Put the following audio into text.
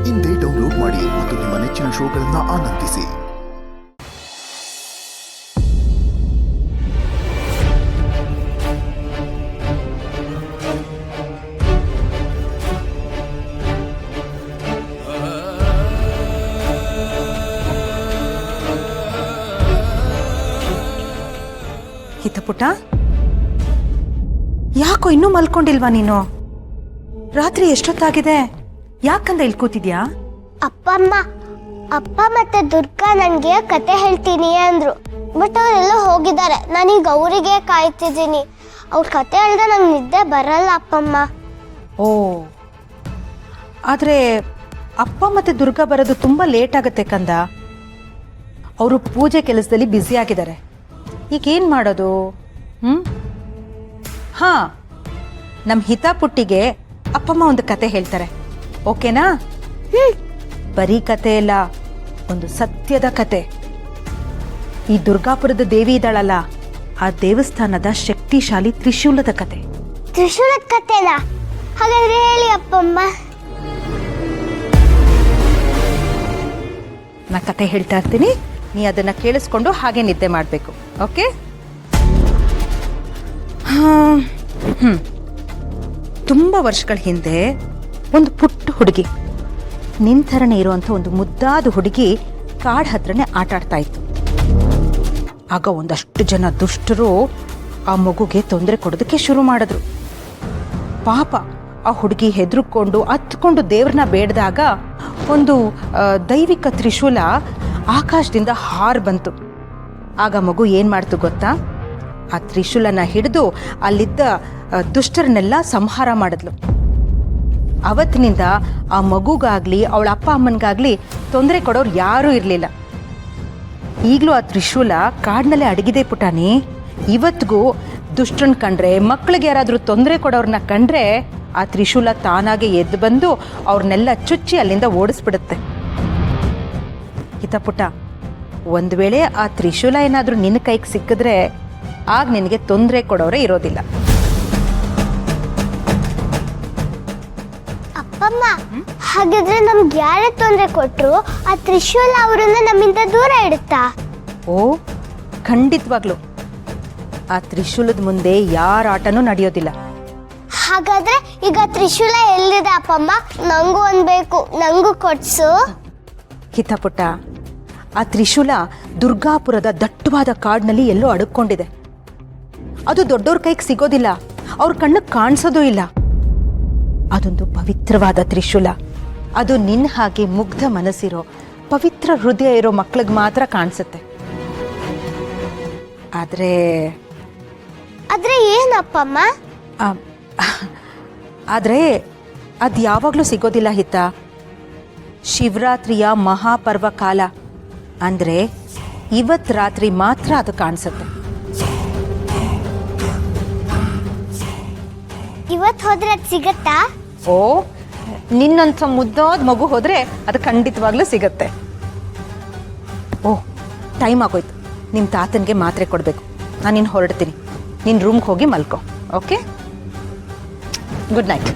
ಇಂದೇ ಡೌನ್ಲೋಡ್ ಮಾಡಿ ಮತ್ತು ನಿಮ್ಮ ನೆಚ್ಚಿನ ಶೋಗಳನ್ನು ಆನಂದಿಸಿ. ಹಿತಪುಟ, ಯಾಕೋ ಇನ್ನೂ ಮಲ್ಕೊಂಡಿಲ್ವಾ ನೀನು? ರಾತ್ರಿ ಎಷ್ಟೊತ್ತಾಗಿದೆ? ಯಾಕಂದ ಇಲ್ಲಿ ಕೂತಿದ್ಯಾ? ಅಪ್ಪ ಮತ್ತೆ ದುರ್ಗಾ ನನಗೆ ಕತೆ ಹೇಳ್ತೀನಿ ಅಂದ್ರು. ಬಟ್ ಅವರೆಲ್ಲ ಹೋಗಿದ್ದಾರೆ. ನಾನೀಗ ಅವರಿಗೆ ಕಾಯ್ತಿದ್ದೀನಿ. ಅವ್ರ ಕತೆ ಹೇಳಿದ್ರೆ ನಂಗೆ ನಿದ್ದೆ ಬರಲ್ಲ ಅಪ್ಪಮ್ಮ. ಓ, ಆದ್ರೆ ಅಪ್ಪ ಮತ್ತೆ ದುರ್ಗಾ ಬರೋದು ತುಂಬಾ ಲೇಟ್ ಆಗುತ್ತೆ ಕಂದ. ಅವರು ಪೂಜೆ ಕೆಲಸದಲ್ಲಿ ಬ್ಯುಸಿ ಆಗಿದ್ದಾರೆ. ಈಗ ಏನ್ ಮಾಡೋದು? ಹಾ, ನಮ್ಮ ಹಿತಾಪುಟ್ಟಿಗೆ ಅಪ್ಪಮ್ಮ ಒಂದು ಕತೆ ಹೇಳ್ತಾರೆ. ಓಕೆನಾ? ಬರೀ ಕತೆ ಇಲ್ಲ, ಒಂದು ಸತ್ಯದ ಕತೆ. ಈ ದುರ್ಗಾಪುರದ ದೇವಿ ಇದ್ದಾಳಲ್ಲ, ಆ ದೇವಸ್ಥಾನದ ಶಕ್ತಿಶಾಲಿ ತ್ರಿಶೂಲದ ಕತೆ. ತ್ರಿಶೂಲದ ಕತೆನಾ? ಹಾಗಾದ್ರೆ ಹೇಳಿ ಅಪ್ಪಮ್ಮ. ನಾ ಕತೆ ಹೇಳ್ತಾ ಇರ್ತೀನಿ, ನೀ ಅದನ್ನ ಕೇಳಿಸ್ಕೊಂಡು ಹಾಗೆ ನಿದ್ದೆ ಮಾಡಬೇಕು. ಓಕೆ? ತುಂಬಾ ವರ್ಷಗಳ ಹಿಂದೆ ಒಂದು ಪುಟ್ಟ ಹುಡುಗಿ, ನಿನ್ ಥರನೇ ಇರುವಂಥ ಒಂದು ಮುದ್ದಾದ ಹುಡುಗಿ ಕಾಡ್ ಹತ್ರನೇ ಆಟ ಆಡ್ತಾ ಇತ್ತು. ಆಗ ಒಂದಷ್ಟು ಜನ ದುಷ್ಟರು ಆ ಮಗುಗೆ ತೊಂದರೆ ಕೊಡೋದಕ್ಕೆ ಶುರು ಮಾಡಿದ್ರು. ಪಾಪ ಆ ಹುಡುಗಿ ಹೆದರ್ಕೊಂಡು ಹತ್ಕೊಂಡು ದೇವ್ರನ್ನ ಬೇಡ್ದಾಗ ಒಂದು ದೈವಿಕ ತ್ರಿಶೂಲ ಆಕಾಶದಿಂದ ಹಾರ್ ಬಂತು. ಆಗ ಮಗು ಏನ್ ಮಾಡ್ತು ಗೊತ್ತಾ? ಆ ತ್ರಿಶೂಲನ ಹಿಡಿದು ಅಲ್ಲಿದ್ದ ದುಷ್ಟರನ್ನೆಲ್ಲ ಸಂಹಾರ ಮಾಡಿದ್ಲು. ಅವತ್ತಿನಿಂದ ಆ ಮಗುಗಾಗ್ಲಿ ಅವಳ ಅಪ್ಪ ಅಮ್ಮನಿಗಾಗ್ಲಿ ತೊಂದರೆ ಕೊಡೋರು ಯಾರೂ ಇರಲಿಲ್ಲ. ಈಗಲೂ ಆ ತ್ರಿಶೂಲ ಕಾಡಿನಲ್ಲೇ ಅಡಗಿದೆ ಪುಟಾಣಿ. ಇವತ್ತಿಗೂ ದುಷ್ಟರನ್ನ ಕಂಡ್ರೆ, ಮಕ್ಕಳಿಗೆ ಯಾರಾದರೂ ತೊಂದರೆ ಕೊಡೋರನ್ನ ಕಂಡ್ರೆ ಆ ತ್ರಿಶೂಲ ತಾನಾಗೆ ಎದ್ದು ಬಂದು ಅವ್ರನ್ನೆಲ್ಲ ಚುಚ್ಚಿ ಅಲ್ಲಿಂದ ಓಡಿಸ್ಬಿಡುತ್ತೆ. ಹಿತಪುಟ, ಒಂದು ವೇಳೆ ಆ ತ್ರಿಶೂಲ ಏನಾದರೂ ನಿನ್ನ ಕೈಗೆ ಸಿಕ್ಕಿದ್ರೆ ಆಗ ನಿನಗೆ ತೊಂದರೆ ಕೊಡೋರೇ ಇರೋದಿಲ್ಲ. ಅಪ್ಪಮ್ಮ, ಹಾಗಿದ್ರೆ ನಮ್ಗೆ ಯಾರೇ ತೊಂದರೆ ಕೊಟ್ರು ಆ ತ್ರಿಶೂಲ ಅವರನ್ನ ನಮ್ಮಿಂದ ದೂರ ಇಡುತ್ತಾ? ಓ, ಖಂಡಿತವಾಗ್ಲು. ಆ ತ್ರಿಶೂಲದ ಮುಂದೆ ಯಾರ ಆಟನೂ ನಡೆಯೋದಿಲ್ಲ. ಹಾಗಾದ್ರೆ ಈಗ ತ್ರಿಶೂಲ ಎಲ್ಲಿದೆ ಅಪ್ಪಮ್ಮ? ನಂಗೂ ಅನ್ಬೇಕು, ನಂಗೂ ಕೊಡ್ಸು. ಹಿತಪುಟ್ಟ, ಆ ತ್ರಿಶೂಲ ದುರ್ಗಾಪುರದ ದಟ್ಟವಾದ ಕಾಡಿನಲ್ಲಿ ಎಲ್ಲೋ ಅಡಕೊಂಡಿದೆ. ಅದು ದೊಡ್ಡವ್ರ ಕೈಗೆ ಸಿಗೋದಿಲ್ಲ, ಅವ್ರ ಕಣ್ಣಿಗೆ ಕಾಣಿಸೋದೂ ಇಲ್ಲ. ಅದೊಂದು ಪವಿತ್ರವಾದ ತ್ರಿಶೂಲ. ಅದು ನಿನ್ನ ಹಾಗೆ ಮುಗ್ಧ ಮನಸ್ಸಿರೋ, ಪವಿತ್ರ ಹೃದಯ ಇರೋ ಮಕ್ಳಿಗೆ ಮಾತ್ರ ಕಾಣಿಸುತ್ತೆ. ಆದ್ರೆ ಏನಪ್ಪಮ್ಮ? ಆದ್ರೆ ಅದು ಯಾವಾಗಲೂ ಸಿಗೋದಿಲ್ಲ ಹಿತ. ಶಿವರಾತ್ರಿಯ ಮಹಾಪರ್ವ ಕಾಲ ಅಂದ್ರೆ ಇವತ್ತು ರಾತ್ರಿ ಮಾತ್ರ ಅದು ಕಾಣಿಸುತ್ತೆ. ಇವತ್ತು ಹೋದ್ರೆ ಅದು ಸಿಗತ್ತಾ? ಓ, ನಿನ್ನಂಥ ಮುದ್ದಾದ ಮಗು ಹೋದ್ರೆ ಅದು ಖಂಡಿತವಾಗ್ಲೂ ಸಿಗತ್ತೆ. ಓ, ಟೈಮ್ ಆಗೋಯ್ತು. ನಿಮ್ಮ ತಾತನಿಗೆ ಮಾತ್ರೆ ಕೊಡಬೇಕು. ನಾನು ಹೊರಡ್ತೀನಿ. ನಿನ್ನ ರೂಮ್ಗೆ ಹೋಗಿ ಮಲ್ಕೋ. ಓಕೆ? Good night.